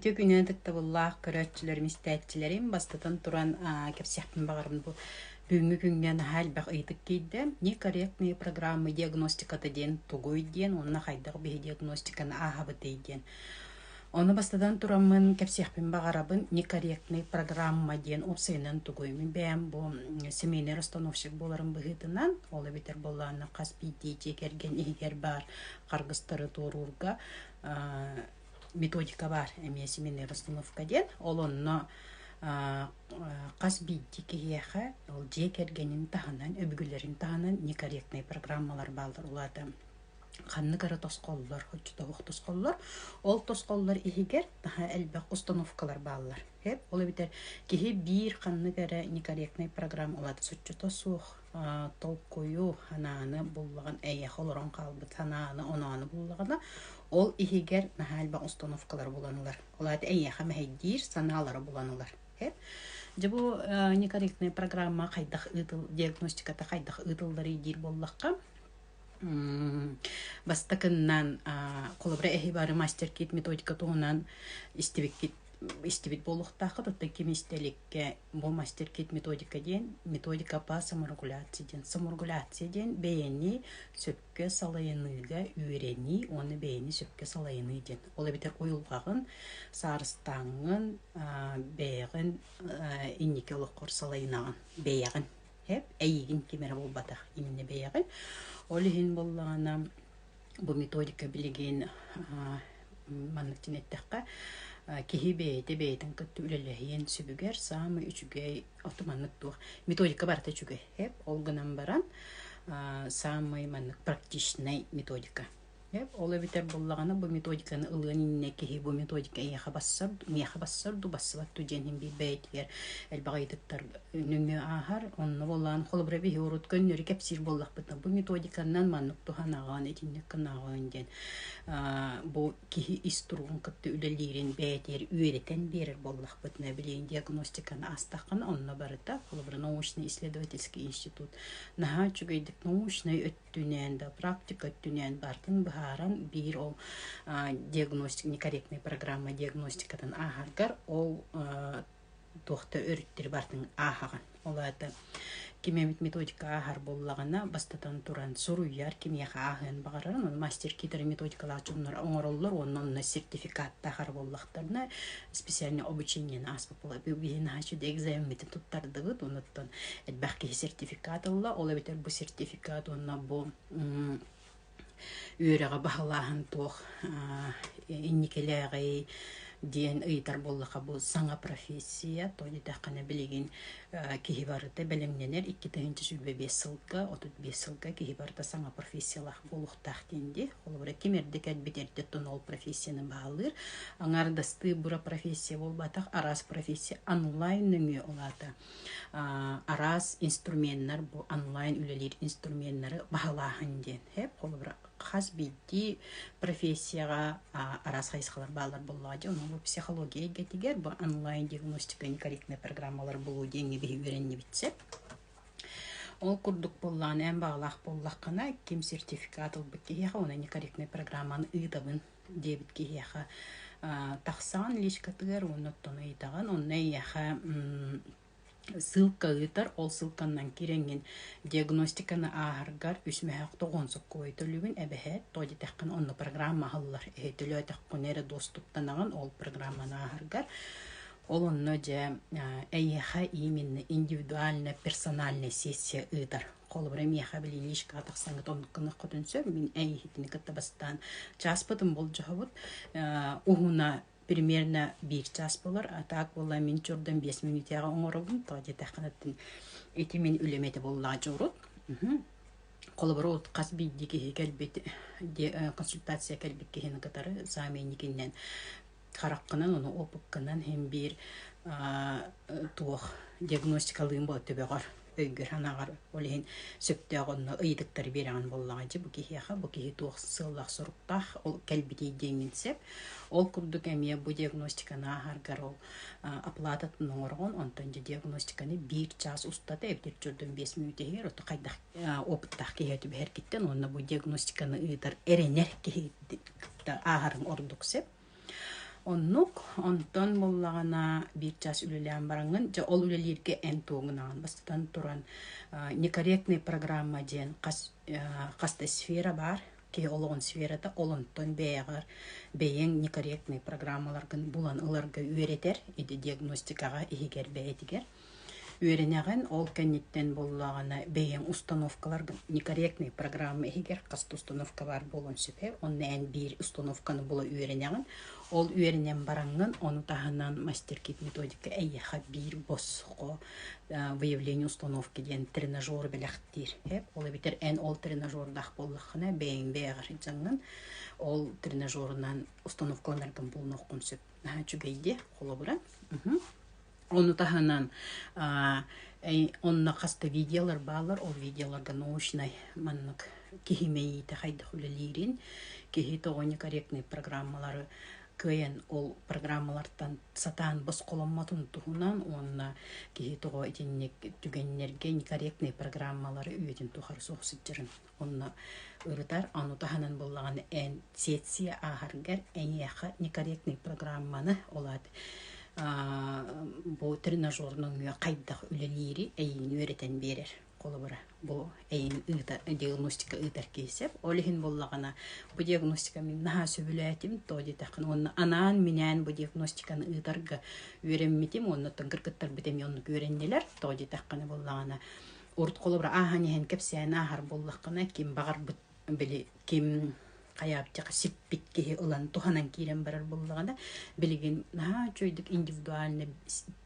Төгүнәдік табыллах көрәтчілер мистәтчілерім бастатан туран кепсияхпен бағарым бұл бүгінгі күнген хәл бақ ыйтык кейді. Некорректные программы диагностикаты ден тугуй ден, онына қайдақ бей диагностиканы ахабыты ден. Оны бастадан турамын кепсияхпен бағарабын некорректный программа ден опсайынан тугуймын бәм бұл семейный расстановщик боларым бұғытынан, олы бетер боланы қас бейдей жекерген егер бар қарғыстары торурға методика бар, семейный расстановка ден, ол онно қас бейдей кеяға, ол жекергенін тағынан, өбігілерін тағынан некорректный программалар балдар олады. Қанны кара тосқоллар, хоччута оқ тосқоллар, ол тосқоллар ихигер әлбәқ установкалар баллар. Ол битер кеһи бир қанны кара некорректный программа олады. Соччута сух толк кою хананы буллаган әйе холорон қалбыт хананы онаны буллагана ол ихигер әлбәқ установкалар буланылар. Олады әйе хамәйдир саналары буланылар. Жабу некорректный программа қайдақ ытыл диагностиката қайдақ ытылдары дир боллаққа бастакыннан колобра эхибары мастер-кит методика тугунан истибит болуктакы тотта кемистеликке бу мастер-кит методика ден методика по саморегуляция ден бейни сөпкө салайыныга үйрени оны бейни сөпкө салайыны ден ол битер уюлгагын сарыстаңын бейгин иннике олоккор салайынагын бейгин әйгин кемере болбатах именно бейгин Олихин боллағана бұл методика білеген маннықтен әттіққа кехи бейтін күтті үлеліген сүбігер самы үчіге автоманнық туқ. Методика барта чүге. Олғынан баран самы маннық практичный методика. Олы бітер боллағана бұл методиканы ылған инне кехи бұл методика мияқа бассар ду бассылат түденін бей бәйтігер әлбағайдықтар нүңі ағар онны боллаған қолыбыра бейі орут көннері кәпсір боллақ бұтна бұл методиканнан маннық туған ағаған етіннік кін ағаған ден бұл кехи иструғын күтті үлелерін бәйтер үйретен берір боллақ бұтна білейін диагностиканы астақын онны барыта қолыбыра научный исследовательский институт наға чүгейдік научный өттінен да практика өттінен бартын харан бир ол диагностик некорректная программа диагностикадан ахаргар ол тохта өрттер бартын ахаган олады кемемит методика ахар боллагана бастатан туран соруяр кемияха ахын багаран он мастер китер методикалар жумнар оңороллор оннон сертификат тахар боллактарына специальный обучение аспа бола бибин хачу экзамен метод туттардыгы оноттон элбахки сертификат алла ола бетер бу сертификат онна бу үйрәгә баһалаһын тух инникеләгәй диен ыйтар боллака бу саңа профессия тоди тахкана билеген кихи барыта белемненер 2-5 сылга 35 сылга кихи барыта саңа профессиялах болуктах динди ол бер кемердек бетерде тонол профессияны баалыр аңардасты бура профессия болбатак арас профессия онлайн нөмө олата арас инструменттер бу онлайн үлелер инструменттері баһалаһын ден хеп ол бер хас битти профессияга арас хайсалар балар боллади оны психология гетигер бу онлайн диагностика некорректный программалар болу деньги беренни битсе ол курдук боллан эм баглах боллаккана ким сертификат ал бекеха оны некорректный программаны ыдабын дебит кеха тахсан лишкатыгар оны тоны итаган оны яха ссылка ытар ол ссылканнан киренген диагностиканы ааргар үсмәхәк тогонсук койтылыгын әбәһәт тоди тәккән онны программа халлар этеле тәккәнере доступтанаган ол программаны ааргар ол онны же әйәхә именно индивидуальная персональная сессия ытар колбыра мияха билиш катаксаңга тонкыны котынсө мин әйәхитне каттабастан час потом бол жахабут угуна примерно 1 час болар, а так болла мен чордан 5 минут яга оңорогун, тоди таханаттын эти мен үлемети болла жорут. Колоборот касби диги келбет консультация келбет кехен катары заменникинен караккынан оны опуккынан hem bir туох диагностикалыын болот төбөгөр өйгөр ханагар олен сөптөгөннө ыйдыктар берген боллаганчы бу кихиха бу кихи туох сыллах суруктах ол келбити деминсеп ол курдук эмие бу диагностиканы ахаргар ол оплататын оңоргон онтон же диагностиканы 1 час устата эптер жөрдөн 5 минут эгер ото кайдак опыттак кихети беркиттен онна бу диагностиканы ыйдар эренер кихи ахарын ордуксеп Оннук, онтон боллагана бир час үлелән барангын, жа ол үлелерге эн тоңунан бастан туран некорректный программа ден каста сфера бар, ки олон сферада олонтон бәягар бәйен некорректный программаларгын булан ыларга үйретер, иде диагностикага игер бәйтигер. Үйренеген ол кенниттен боллагана бәйен установкалар некорректный программа игер каста установка бар болон сөпе, оннан бир установканы була үйренеген. Ол үйренен бараңын, оны таханан мастер-кит методика әйяха бир босқо выявление установки ден тренажер біліқтер. Ол бітер ән ол тренажердақ болықына бәйін бәйғар жаңын, ол тренажерынан установкаларгын болын оқын сөп. Чүгейде қолы бұра. Оны таханан онна қаста видеолар балар, ол видеоларға научнай маннық кехимейті қайдық үлелерін, кехи тоғыны корректный программалары көйен ол программалардан сатан бос қоламматын тұғынан, онна кехи тоғы етіннек түгеннерге некорректный программалары үйетін тұғар соқсыттырын. Онна ұрытар, аны таханан болған ән сетсия ағаргар ән яқы некорректный программаны олады. Бұл тренажерның қайдақ үлелері әйін өретен берер. Қолы бұра. Бұл әйін диагностика ұйтар кейсеп. Олығын болағана бұл диагностика мен наға сөбіләтім, тоды тақын. Оны анан менен бұл диагностиканы ұйтарға өремметім, оны тұңғырқыттар бітем енік өреннелер, тоды таққаны болағана. Орт қолы бұра, ағанеген кәпсәйін ағар болаққана, кем бағар білі, кем қаяптыға сиппекке ұлан тұханан кейрен барар болағана, білеген чөйдік индивидуальны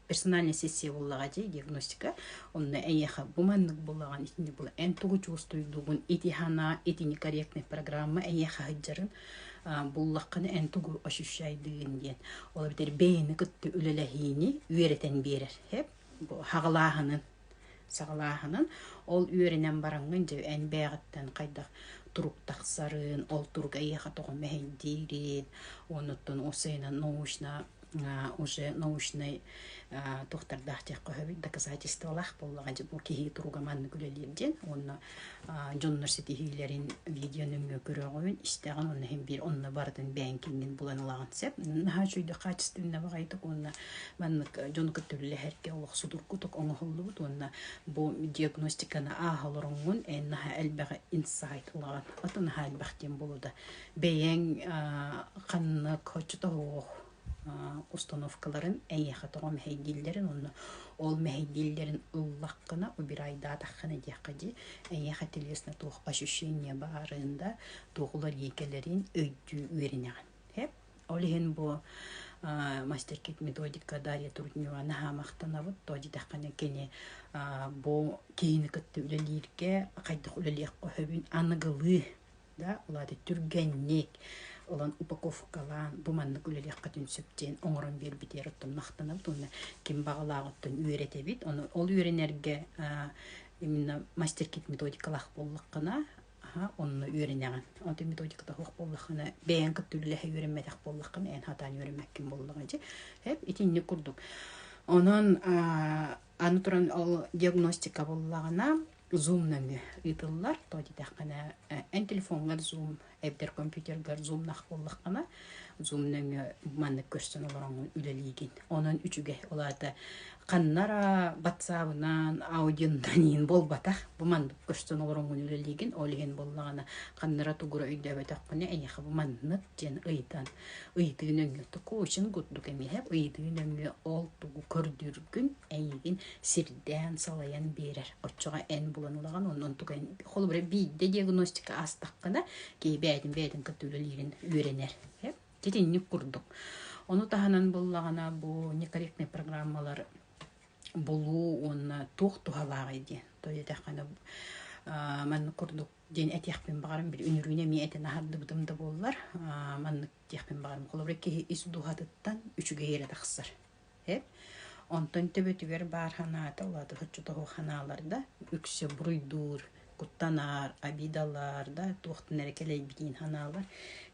персональный сессия боллага же диагностика онна эйха буманнык боллаган ичинде бул эн тугу чустуйдугун этихана некорректный программа эйха хаджарын буллакканы эн тугу ощущайдыгын ден ола битер бейни кытты үлелехини үйретен берер хеп бу хагалаханын сагалаханын ол үйренен барангын же эн бегаттан кайдак турук таксарын ол турук эйха тогон мехендирин онуттун осейна научна уже научный тухтардах теккөһөбүт доказательстволах боллаган жебу кихи туругаманны күлелерден онна жоннорсити хилерин видеонун көрөгөн истеген онна хем бир онна бардын бэнкингин буланылаган сеп нахачуйда качественно багайтык онна маннык жонук төлле херке олох судуркутук оңохоллубут онна бу диагностиканы ахалороңун эннаха элбега инсайт улаган отон халбахтен болуда бэйен канны кочтоо установкаларын әйяха тоғам мәйдиллерін, оны ол мәйдиллерін ұллаққына бір айда таққаны деқади әйяха телесіне тоқ ощущение барында тоғылар екелерін өйді өрінеған. Олеген бұл мастер-кит методика Дарья Труднева наға мақтанабыд, тоғды таққаны кене бұл кейіні күтті үлелерге қайдық үлелек қойбін анығылы, олады түргеннек, olan упаковкалан буманнык үлелек түнсөптен оңорон бер битер оттон мактанып туна ким багалагыттан үйретебит оны ол үйренерге именно мастер-кит методикалах боллаккана онны үйренеген онты методикада хок боллаккана бээн кыттүлле үйренмедек боллаккана эн хатан үйренмеккин боллаган же хеп итинни курдук онон аны туран ол диагностика боллагана Zoom-нан итыллар, тоди таққана эн телефонгар Zoom, эбдер компьютергар Zoom нақ боллаққана, Zoom-нан манны көрсін олараңын үлелейген. Онын үчіге олады қаннара батсабынан, аудиондан бол батақ, бұл манны көрсін олараңын үлелейген, олеген боллағана қаннара туғыра үйді өтаққаны, әйеқі бұл манны жен ұйдан, ұйдығын өңі тұқы үшін күттік әмейіп, ұйдығын өңі ол тұғы көрдіргін, әйеген сирден салаян берер. Отчыға ән бұланылаған, онын тұғын қолы бірі бейді диагностика астаққана, кей бәйдің күттілілерін үйренер. Жетеннік күрдік. Оны тағанан болағана бұл некорректный программалар болу оны туқ туғалағы еді. Той таққана манны күрдік ден әтияқпен бағарым бір үніріне мен әтен ағарды бұдымды болылар. Манны әтияқпен бағарым қолы бірі кей есі дұғадыттан үшіге ері тақсыр. Онтон төбөтүгер бар ханаты олады хычутого ханаларда үксе буруйдур, куттанар, абидаларда туқтын әрекелей бітейін ханалар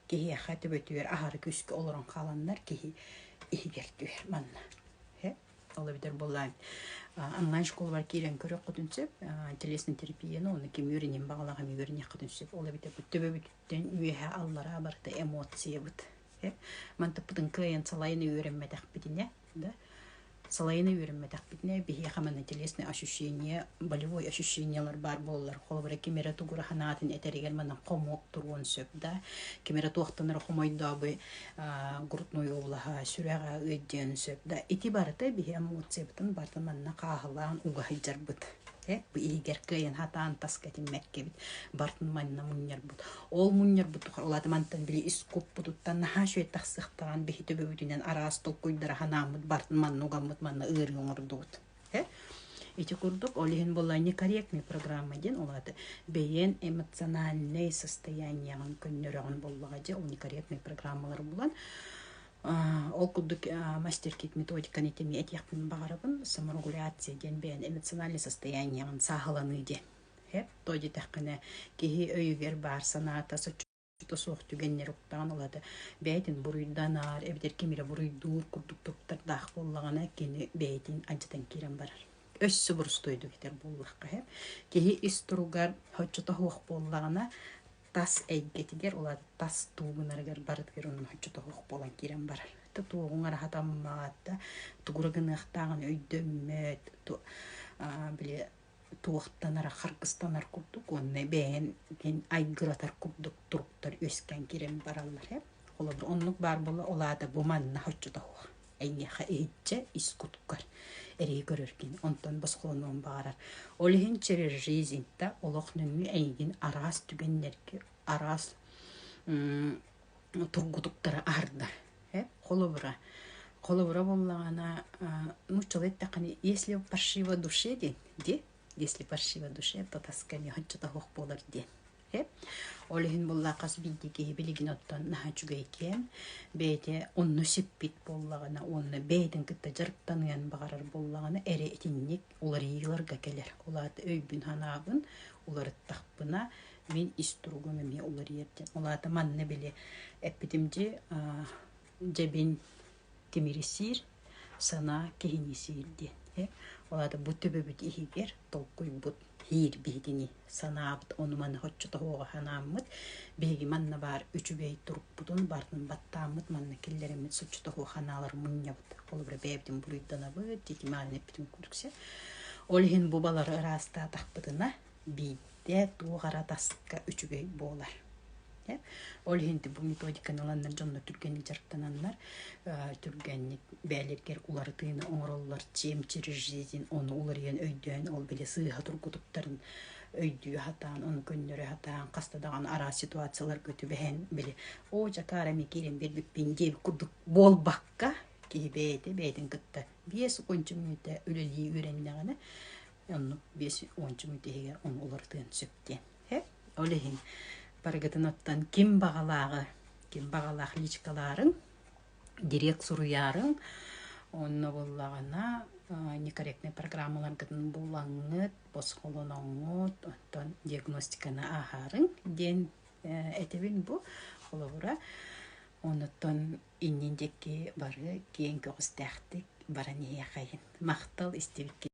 кехи аха төбөтүгер ахары көскі олырын қаландар кехи ихигертүгер манна. Ола бітер болайын. Онлайн школ бар кейрен көрек құтынсып, телесный терапияны оны кем үйренен бағалағам үйренек құтынсып. Ола бітер төбөбүттен үйеге аллара барда эмоция бұд. Манта пытын кыйын салайны үйренмедек битине, да? Салайны үйренмедек битине бихи хамана телесный ощущение, болевой ощущениялар бар боллар. Холбара кемера тугура ханатын этеригер манан комок тургон сөп, да? Кемера туактаныр хомойдабы грудной облаха сүрәгә өйден сөп, да? Ити барыты бихи эмоция битин бартын манна кахылан угайжар бит. Бу игер кыйын хатан таскатин мәккебит бартын манна муньяр бут. Ол муньяр бут олады мантан били ископ бутуттан наха шөй тахсыктан бихи төбөбүтүнен арас толкуйдара ханамыт бартын манна угамыт манна ыр yoңордут. Эти курдук олихин болла некорректный программа ден олады бейен эмоциональный состояниягын көннөрөгөн боллага же ол некорректный программалар булан. Ол курдук мастер-кит методика нетеми этияктын багарабын саморегуляция ден бейен эмоциональный состояниягын сахаланы де. Тоди тахкана кихи өйгер бар саната сочто сох түгеннер уктаган олады. Бейтин буруйданар, эбдер кемире буруйдуур курдуктуктар дах боллагана кени бейтин анчатан кирен барар. Өссү бурустойду кетер боллакка. Кихи истругар хоччото хуак боллагана тас эйгетигер олар тас тугунаргар барытгер онун хоччото хуак болан кирен барар. Тугуңар хатаммаатта тугурагынактаган өйдөммөт биле туақтанар харкыстанар курдук онны бен ген айгыратар курдук туруктар өскөн кирен баралар. Олар оннук бар бола олада буманна хоччото хуак. Эйнеха эйче искуткар эри көрөркин онтон басконон барар. Олихин черер жизньта олохнун эйгин арас түгеннерге арас тургутуктара арда. Холобра боллагана ну человек такани если паршиво душе де если паршиво душе то таскани хоччото хуак болар де. Олихин болла кас биддики билигин оттон нахачугайкен бейте онну сиппит боллагана онну бейдин кытта жарыктанген багарар боллагана эре этинник улар ийиларга келер. Улар өйбүн ханабын улар тахпына мен истругум эме улар ерден. Улар манны биле эпидемди жебин темирисир сана кехинисир де. Улар бу төбөбүт ихигер толкуй бут хир бейдини санаабыт онуманы хоччото хуга ханаммыт беги манна бар үчүбей туруп бутун бартын баттамыт манна киллеремит суччото хуга ханалар муннябыт олбра бебдин буруйданабыт титималин эпитин куруксе олихин бубалар ыраста тахпытына бийде тугара таска үчүбей болар. Олихинти бу методиканы аланнар жонно түргенник жарыктананнар түргенник бээлергер улар тыйны оңороллар чемчири жизнь оны улар ен өйдөн ол биле сыйга тургутуктарын өйдүү хатаан оны көннөрү хатаан кастадаган ара ситуациялар көтүбен биле о жакара мекерен бербиппин деп курдук болбакка бейтин кытта 5-10 мүнөттө өлөлү үйреннегene onu 5-10 мүнөттө onu улар тыйын сөптен. Олихин Парагатынаттан ким бағалағы личкаларын, директ суруярың, онны болағына некорректный программалар гытын болаңыт, босқолоноңыт, оттан диагностиканы ахарын, ден этебин бу, олауыра, оннаттан иннендекі бары кейін көғістәқтік бара нее қайын. Мақтал істебікке